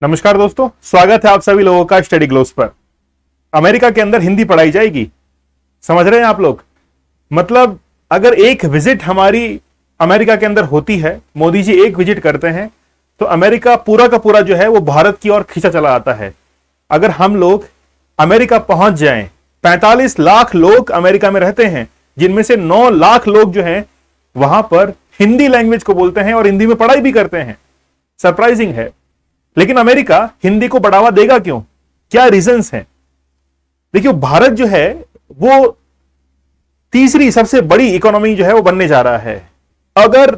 नमस्कार दोस्तों, स्वागत है आप सभी लोगों का स्टडी ग्लोब्स पर। अमेरिका के अंदर हिंदी पढ़ाई जाएगी, समझ रहे हैं आप लोग। मतलब अगर एक विजिट हमारी अमेरिका के अंदर होती है, मोदी जी एक विजिट करते हैं तो अमेरिका पूरा का पूरा जो है वो भारत की ओर खींचा चला आता है। अगर हम लोग अमेरिका पहुंच जाएं, 45 लाख लोग अमेरिका में रहते हैं, जिनमें से 9 लाख लोग जो हैं वहां पर हिंदी लैंग्वेज को बोलते हैं और हिंदी में पढ़ाई भी करते हैं। सरप्राइजिंग है। लेकिन अमेरिका हिंदी को बढ़ावा देगा क्यों? क्या रीजंस हैं? देखिए, भारत जो है वो तीसरी सबसे बड़ी इकोनॉमी जो है वो बनने जा रहा है। अगर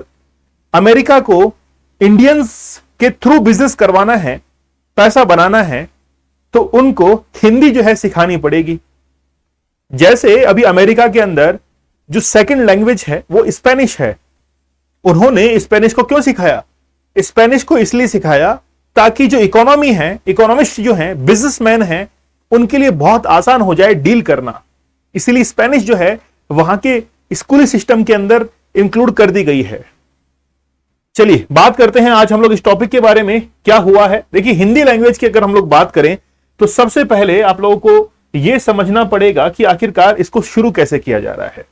अमेरिका को इंडियंस के थ्रू बिजनेस करवाना है, पैसा बनाना है, तो उनको हिंदी जो है सिखानी पड़ेगी। जैसे अभी अमेरिका के अंदर जो सेकंड लैंग्वेज है वो स्पेनिश है। उन्होंने स्पेनिश को क्यों सिखाया? स्पेनिश को इसलिए सिखाया ताकि जो इकोनॉमी है, इकोनॉमिस्ट जो हैं, बिजनेसमैन हैं, उनके लिए बहुत आसान हो जाए डील करना। इसलिए स्पेनिश जो है वहां के स्कूली सिस्टम के अंदर इंक्लूड कर दी गई है। चलिए बात करते हैं आज हम लोग इस टॉपिक के बारे में, क्या हुआ है। देखिए, हिंदी लैंग्वेज की अगर हम लोग बात करें तो सबसे पहले आप लोगों को यह समझना पड़ेगा कि आखिरकार इसको शुरू कैसे किया जा रहा है।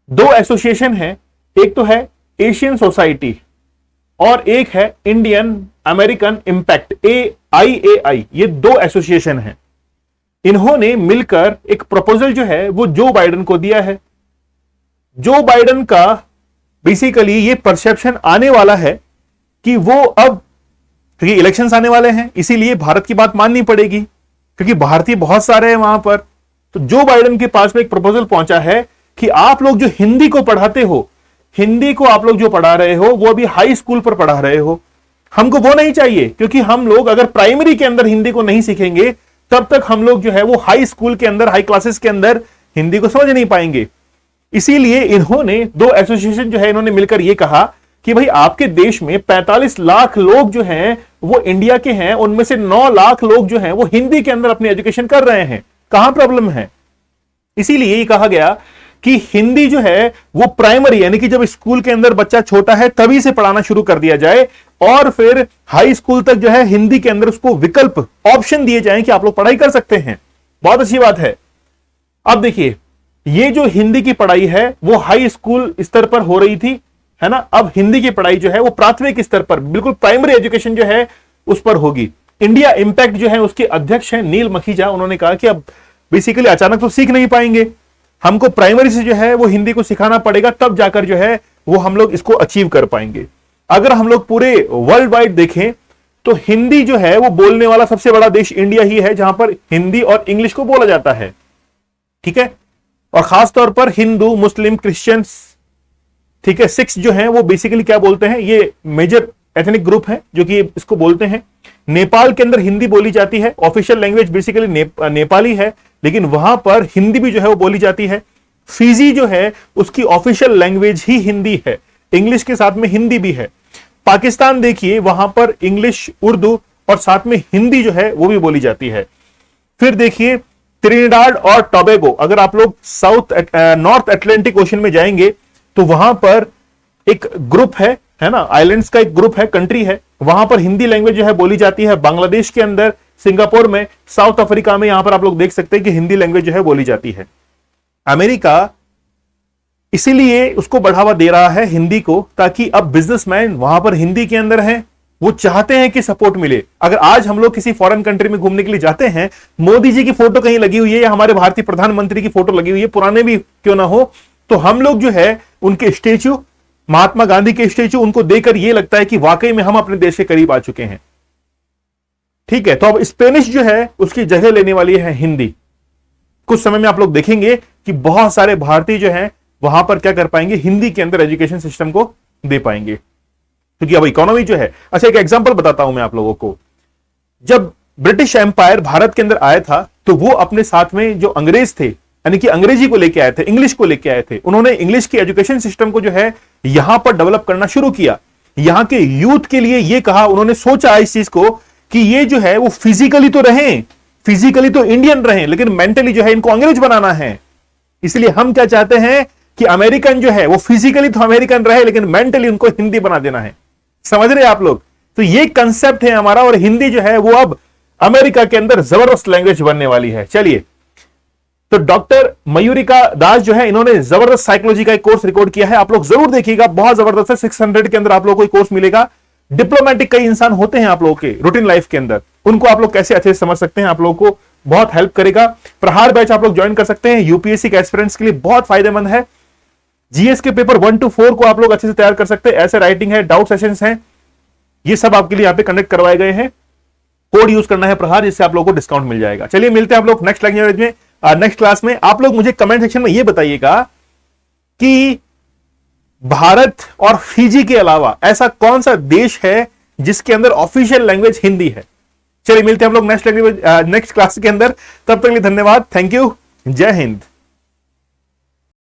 2 एसोसिएशन है, एक तो है एशियन सोसाइटी और एक है इंडियन अमेरिकन इंपैक्ट, AIAI। ये 2 एसोसिएशन हैं। इन्होंने मिलकर एक प्रपोजल जो है वो जो बाइडेन को दिया है। जो बाइडेन का बेसिकली ये परसेप्शन आने वाला है कि वो अब, क्योंकि इलेक्शंस आने वाले हैं, इसीलिए भारत की बात माननी पड़ेगी, क्योंकि भारतीय बहुत सारे हैं वहां पर। तो जो बाइडेन के पास में एक प्रपोजल पहुंचा है कि आप लोग जो हिंदी को पढ़ाते हो, हिंदी को आप लोग जो पढ़ा रहे हो वो अभी हाई स्कूल पर पढ़ा रहे हो, हमको वो नहीं चाहिए। क्योंकि हम लोग अगर प्राइमरी के अंदर हिंदी को नहीं सीखेंगे तब तक हम लोग जो है वो हाई स्कूल के अंदर, हाई क्लासेस के अंदर हिंदी को समझ नहीं पाएंगे। इसीलिए इन्होंने 2 एसोसिएशन जो है इन्होंने मिलकर ये कहा कि भाई आपके देश में 45 लाख लोग जो हैं वो इंडिया के हैं, उनमें से 9 लाख लोग जो हैं वो हिंदी के अंदर अपनी एजुकेशन कर रहे हैं। कहां प्रॉब्लम है? इसीलिए ये कहा गया कि हिंदी जो है वो प्राइमरी, यानी कि जब स्कूल के अंदर बच्चा छोटा है तभी से पढ़ाना शुरू कर दिया जाए और फिर हाई स्कूल तक जो है हिंदी के अंदर उसको विकल्प, ऑप्शन दिए जाएं कि आप लोग पढ़ाई कर सकते हैं। बहुत अच्छी बात है। अब देखिए, ये जो हिंदी की पढ़ाई है वो हाई स्कूल स्तर पर हो रही थी, है ना। अब हिंदी की पढ़ाई जो है वो प्राथमिक स्तर पर, बिल्कुल प्राइमरी एजुकेशन जो है उस पर होगी। इंडिया इंपैक्ट जो है उसके अध्यक्ष हैं नील मखीजा। उन्होंने कहा कि अब बेसिकली अचानक तो सीख नहीं पाएंगे, हमको प्राइमरी से जो है वो हिंदी को सिखाना पड़ेगा, तब जाकर जो है वो हम लोग इसको अचीव कर पाएंगे। अगर हम लोग पूरे वर्ल्ड वाइड देखें तो हिंदी जो है वो बोलने वाला सबसे बड़ा देश इंडिया ही है, जहां पर हिंदी और इंग्लिश को बोला जाता है, ठीक है। और खास तौर पर हिंदू, मुस्लिम, क्रिश्चियंस, ठीक है, सिख्स जो हैं वो बेसिकली क्या बोलते हैं, ये मेजर एथनिक ग्रुप है जो कि इसको बोलते हैं। नेपाल के अंदर हिंदी बोली जाती है, ऑफिशियल लैंग्वेज बेसिकली नेपाली है, लेकिन वहां पर हिंदी भी जो है वो बोली जाती है। फिजी जो है उसकी ऑफिशियल लैंग्वेज ही हिंदी है, इंग्लिश के साथ में हिंदी भी है। पाकिस्तान देखिए, वहां पर इंग्लिश, उर्दू और साथ में हिंदी जो है वो भी बोली जाती है। फिर देखिए त्रिनिडाद और टोबैगो, अगर आप लोग नॉर्थ अटलांटिक ओशन में जाएंगे तो वहां पर एक ग्रुप है ना, आइलैंड्स का एक ग्रुप है, कंट्री है, वहां पर हिंदी लैंग्वेज जो है बोली जाती है। बांग्लादेश के अंदर, सिंगापुर में, साउथ अफ्रीका में, यहां पर आप लोग देख सकते हैं कि हिंदी लैंग्वेज जो है बोली जाती है। अमेरिका इसीलिए उसको बढ़ावा दे रहा है हिंदी को, ताकि अब बिजनेसमैन वहां पर हिंदी के अंदर हैं, वो चाहते हैं कि सपोर्ट मिले। अगर आज हम लोग किसी फॉरेन कंट्री में घूमने के लिए जाते हैं, मोदी जी की फोटो कहीं लगी हुई है या हमारे भारतीय प्रधानमंत्री की फोटो लगी हुई है, पुराने भी क्यों ना हो, तो हम लोग जो है उनके स्टेच्यू, महात्मा गांधी के स्टेच्यू, उनको देखकर यह लगता है कि वाकई में हम अपने देश के करीब आ चुके हैं, ठीक है। तो अब स्पेनिश जो है उसकी जगह लेने वाली है हिंदी। कुछ समय में आप लोग देखेंगे कि बहुत सारे भारतीय जो हैं वहां पर क्या कर पाएंगे, हिंदी के अंदर एजुकेशन सिस्टम को दे पाएंगे, क्योंकि अब इकोनॉमी जो है। अच्छा, एक एग्जांपल बताता हूं मैं आप लोगों को। जब ब्रिटिश एम्पायर भारत के अंदर आया था तो वो अपने साथ में जो अंग्रेज थे, यानी कि अंग्रेजी को लेके आए थे, इंग्लिश को लेके आए थे, उन्होंने इंग्लिश की एजुकेशन सिस्टम को जो है यहां पर डेवलप करना शुरू किया। यहां के यूथ के लिए यह कहा, उन्होंने सोचा इस चीज को कि ये जो है वो फिजिकली तो रहें, फिजिकली तो इंडियन रहें, लेकिन मेंटली जो है इनको अंग्रेज बनाना है। इसलिए हम क्या चाहते हैं कि अमेरिकन जो है वो फिजिकली तो अमेरिकन रहे, लेकिन मेंटली उनको हिंदी बना देना है। समझ रहे आप लोग? तो ये कंसेप्ट है हमारा, और हिंदी जो है वो अब अमेरिका के अंदर जबरदस्त लैंग्वेज बनने वाली है। चलिए, तो डॉक्टर मयूरिका दास जो है, इन्होंने जबरदस्त साइकोलॉजी का एक कोर्स रिकॉर्ड किया है, आप लोग जरूर देखिएगा, बहुत जबरदस्त है। 600 के अंदर आप लोग को कोर्स मिलेगा। डिप्लोमेटिक कई इंसान होते हैं आप लोगों के रूटीन लाइफ के अंदर, उनको आप लोग कैसे अच्छे से समझ सकते हैं, आप लोगों को बहुत हेल्प करेगा। प्रहार बैच आप लोग ज्वाइन कर सकते हैं, यूपीएससी के एस्पिरेंट्स के लिए बहुत फायदेमंद है। जीएस के पेपर 1 to 4 को आप लोग अच्छे से तैयार कर सकते हैं, ऐसे राइटिंग है, डाउट सेशंस हैं, ये सब आपके लिए यहां पे कंडक्ट करवाए गए हैं। कोड यूज करना है प्रहार, जिससे आप लोगों को डिस्काउंट मिल जाएगा। चलिए मिलते हैं आप लोग नेक्स्ट लैंग्वेज में, नेक्स्ट क्लास में। आप लोग मुझे कमेंट सेक्शन में ये बताइएगा कि भारत और फिजी के अलावा ऐसा कौन सा देश है जिसके अंदर ऑफिशियल लैंग्वेज हिंदी है। चलिए मिलते हैं हम लोग नेक्स्ट क्लास के अंदर, तब तक के लिए धन्यवाद, थैंक यू, जय हिंद।